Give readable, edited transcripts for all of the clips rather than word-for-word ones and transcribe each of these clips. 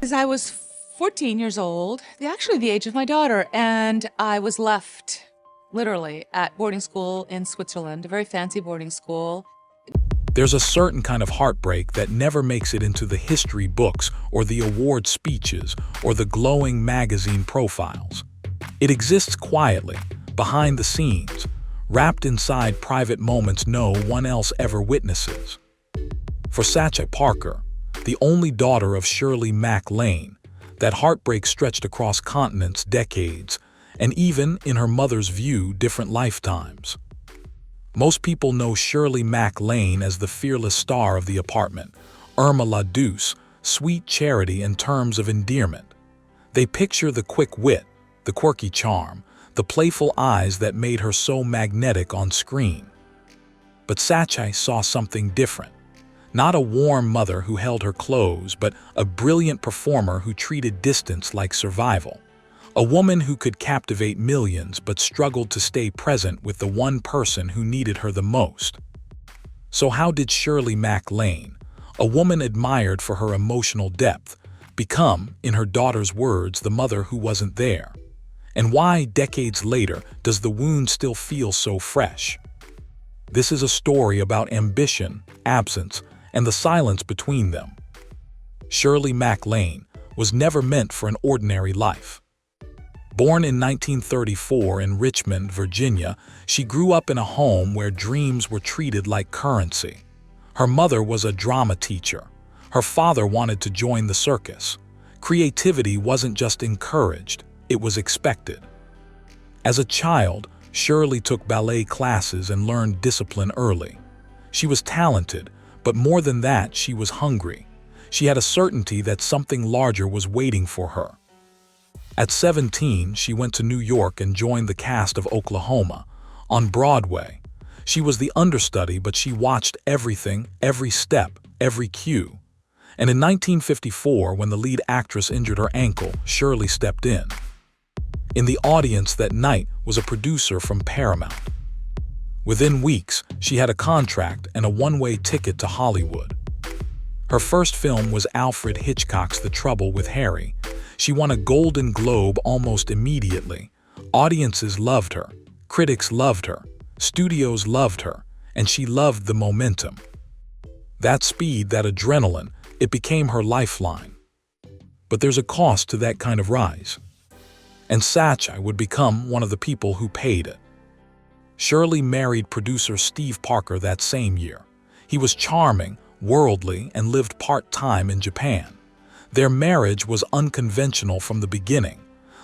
As I was 14 years old, actually the age of my daughter, and I was left literally at boarding school in Switzerland, a very fancy boarding school. There's a certain kind of heartbreak that never makes it into the history books or the award speeches or the glowing magazine profiles. It exists quietly, behind the scenes, wrapped inside private moments no one else ever witnesses. For Sachi Parker, the only daughter of Shirley MacLaine, that heartbreak stretched across continents, decades, and even, in her mother's view, different lifetimes. Most people know Shirley MacLaine as the fearless star of The Apartment, Irma la Douce, sweet charity in terms of endearment. They picture the quick wit, the quirky charm, the playful eyes that made her so magnetic on screen. But Sachi saw something different. Not a warm mother who held her close, but a brilliant performer who treated distance like survival. A woman who could captivate millions but struggled to stay present with the one person who needed her the most. So how did Shirley MacLaine, a woman admired for her emotional depth, become, in her daughter's words, the mother who wasn't there? And why, decades later, does the wound still feel so fresh? This is a story about ambition, absence, and the silence between them. Shirley MacLaine was never meant for an ordinary life. Born in 1934 in Richmond, Virginia, she grew up in a home where dreams were treated like currency. Her mother was a drama teacher. Her father wanted to join the circus. Creativity wasn't just encouraged, it was expected. As a child, Shirley took ballet classes and learned discipline early. She was talented, but more than that, she was hungry. She had a certainty that something larger was waiting for her. At 17, she went to New York and joined the cast of Oklahoma, on Broadway. She was the understudy, but she watched everything, every step, every cue. And in 1954, when the lead actress injured her ankle, Shirley stepped in. In the audience that night was a producer from Paramount. Within weeks, she had a contract and a one-way ticket to Hollywood. Her first film was Alfred Hitchcock's The Trouble with Harry. She won a Golden Globe almost immediately. Audiences loved her, critics loved her, studios loved her, and she loved the momentum. That speed, that adrenaline, it became her lifeline. But there's a cost to that kind of rise. And Sachi would become one of the people who paid it. Shirley married producer Steve Parker that same year. He was charming, worldly, and lived part-time in Japan. Their marriage was unconventional from the beginning.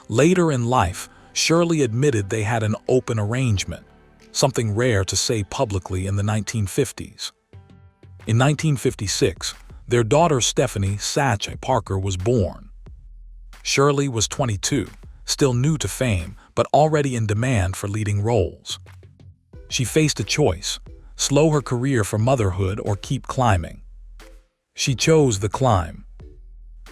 Later in life, Shirley admitted they had an open arrangement, something rare to say publicly in the 1950s. In 1956, their daughter Stephanie Sachi Parker was born. Shirley was 22, still new to fame, but already in demand for leading roles. She faced a choice: slow her career for motherhood or keep climbing. She chose the climb.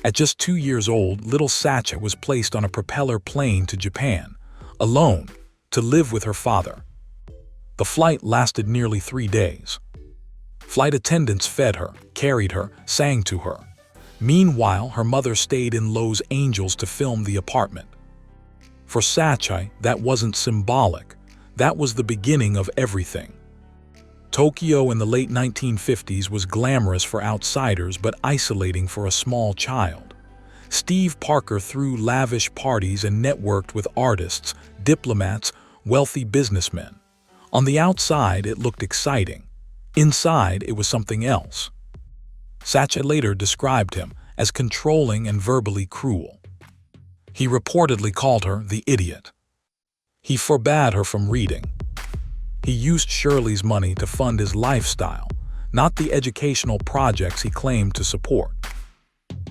At just 2 years old, little Sachi was placed on a propeller plane to Japan, alone, to live with her father. The flight lasted nearly 3 days. Flight attendants fed her, carried her, sang to her. Meanwhile, her mother stayed in Los Angeles to film The Apartment. For Sachi, that wasn't symbolic. That was the beginning of everything. Tokyo in the late 1950s was glamorous for outsiders but isolating for a small child. Steve Parker threw lavish parties and networked with artists, diplomats, wealthy businessmen. On the outside, it looked exciting. Inside, it was something else. Sachi later described him as controlling and verbally cruel. He reportedly called her the idiot. He forbade her from reading. He used Shirley's money to fund his lifestyle, not the educational projects he claimed to support.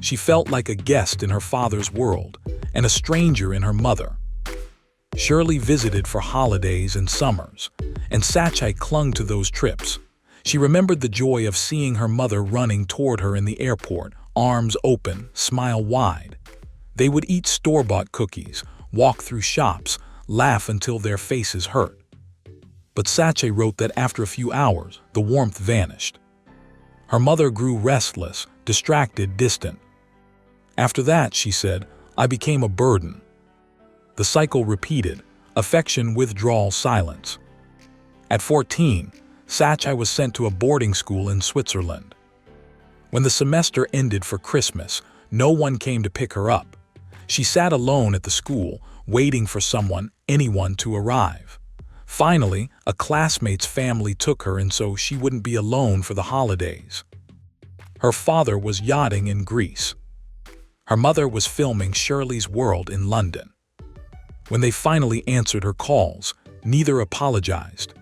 She felt like a guest in her father's world and a stranger in her mother. Shirley visited for holidays and summers, and Sachi clung to those trips. She remembered the joy of seeing her mother running toward her in the airport, arms open, smile wide. They would eat store-bought cookies, walk through shops, laugh until their faces hurt. But Sachi wrote that after a few hours, the warmth vanished. Her mother grew restless, distracted, distant. After that, she said, I became a burden. The cycle repeated, affection, withdrawal, silence. At 14, Sachi was sent to a boarding school in Switzerland. When the semester ended for Christmas, no one came to pick her up. She sat alone at the school, waiting for anyone to arrive. Finally, a classmate's family took her, and so she wouldn't be alone for the holidays. Her father was yachting in Greece. Her mother was filming Shirley's World in London. When they finally answered her calls, neither apologized.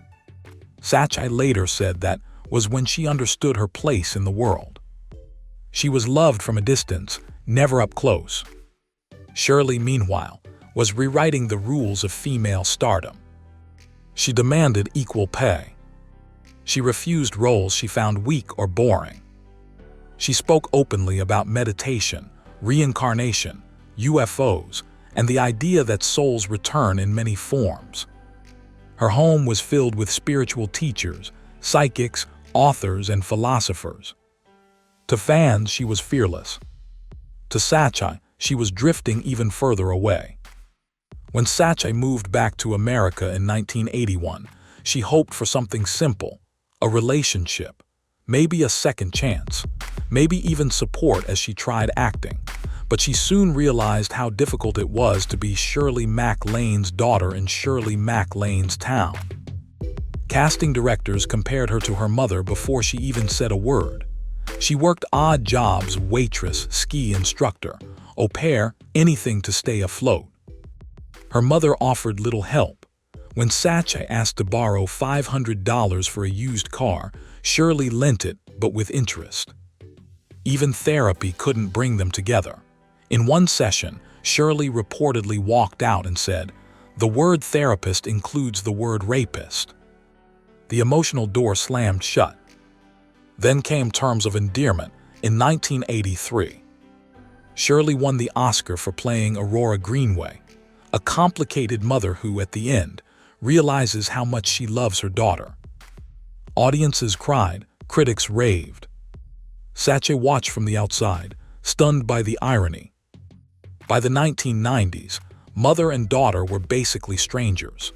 Sachi later said that was when she understood her place in the world. She was loved from a distance, never up close. Shirley, meanwhile, was rewriting the rules of female stardom. She demanded equal pay. She refused roles she found weak or boring. She spoke openly about meditation, reincarnation, UFOs, and the idea that souls return in many forms. Her home was filled with spiritual teachers, psychics, authors, and philosophers. To fans, she was fearless. To Sachi, she was drifting even further away. When Sachi moved back to America in 1981, she hoped for something simple, a relationship, maybe a second chance, maybe even support as she tried acting. But she soon realized how difficult it was to be Shirley MacLaine's daughter in Shirley MacLaine's town. Casting directors compared her to her mother before she even said a word. She worked odd jobs: waitress, ski instructor, au pair, anything to stay afloat. Her mother offered little help. When Sachi asked to borrow $500 for a used car, Shirley lent it, but with interest. Even therapy couldn't bring them together. In one session, Shirley reportedly walked out and said, "The word therapist includes the word rapist." The emotional door slammed shut. Then came terms of endearment in 1983. Shirley won the Oscar for playing Aurora Greenway, a complicated mother who, at the end, realizes how much she loves her daughter. Audiences cried, critics raved. Sachi watched from the outside, stunned by the irony. By the 1990s, mother and daughter were basically strangers.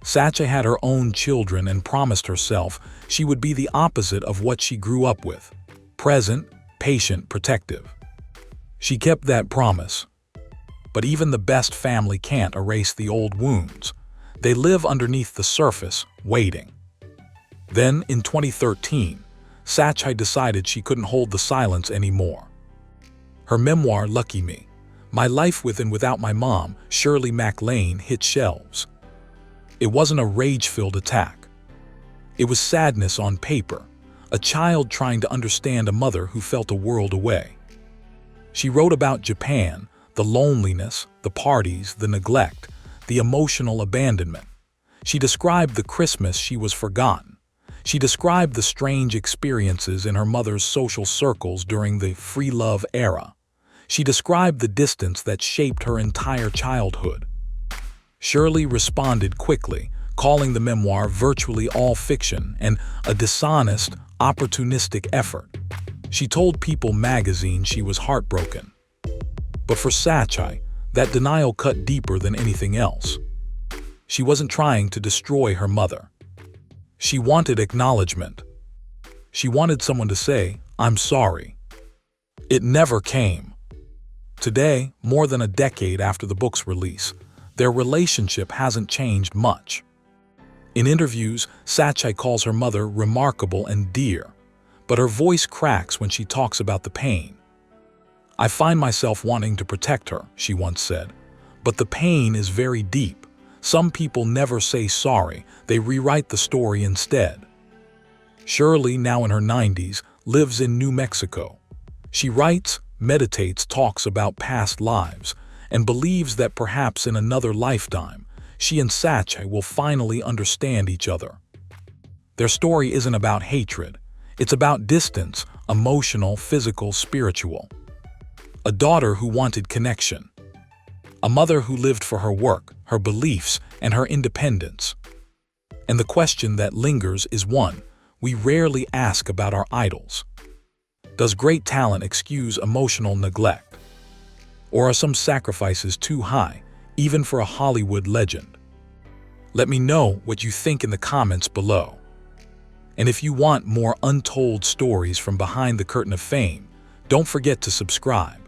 Sachi had her own children and promised herself she would be the opposite of what she grew up with: present, patient, protective. She kept that promise. But even the best family can't erase the old wounds. They live underneath the surface, waiting. Then, in 2013, Sachi decided she couldn't hold the silence anymore. Her memoir, Lucky Me, My Life With and Without My Mom, Shirley MacLaine, hit shelves. It wasn't a rage-filled attack. It was sadness on paper, a child trying to understand a mother who felt a world away. She wrote about Japan, the loneliness, the parties, the neglect, the emotional abandonment. She described the Christmas she was forgotten. She described the strange experiences in her mother's social circles during the free love era. She described the distance that shaped her entire childhood. Shirley responded quickly, calling the memoir virtually all fiction and a dishonest, opportunistic effort. She told People magazine she was heartbroken. But for Sachi, that denial cut deeper than anything else. She wasn't trying to destroy her mother. She wanted acknowledgement. She wanted someone to say, "I'm sorry." It never came. Today, more than a decade after the book's release, their relationship hasn't changed much. In interviews, Sachi calls her mother remarkable and dear, but her voice cracks when she talks about the pain. "I find myself wanting to protect her," she once said, "but the pain is very deep. Some people never say sorry, they rewrite the story instead." Shirley, now in her 90s, lives in New Mexico. She writes, meditates, talks about past lives, and believes that perhaps in another lifetime, she and Sachi will finally understand each other. Their story isn't about hatred. It's about distance, emotional, physical, spiritual. A daughter who wanted connection. A mother who lived for her work, her beliefs, and her independence. And the question that lingers is one we rarely ask about our idols. Does great talent excuse emotional neglect? Or are some sacrifices too high, even for a Hollywood legend? Let me know what you think in the comments below. And if you want more untold stories from behind the curtain of fame, don't forget to subscribe.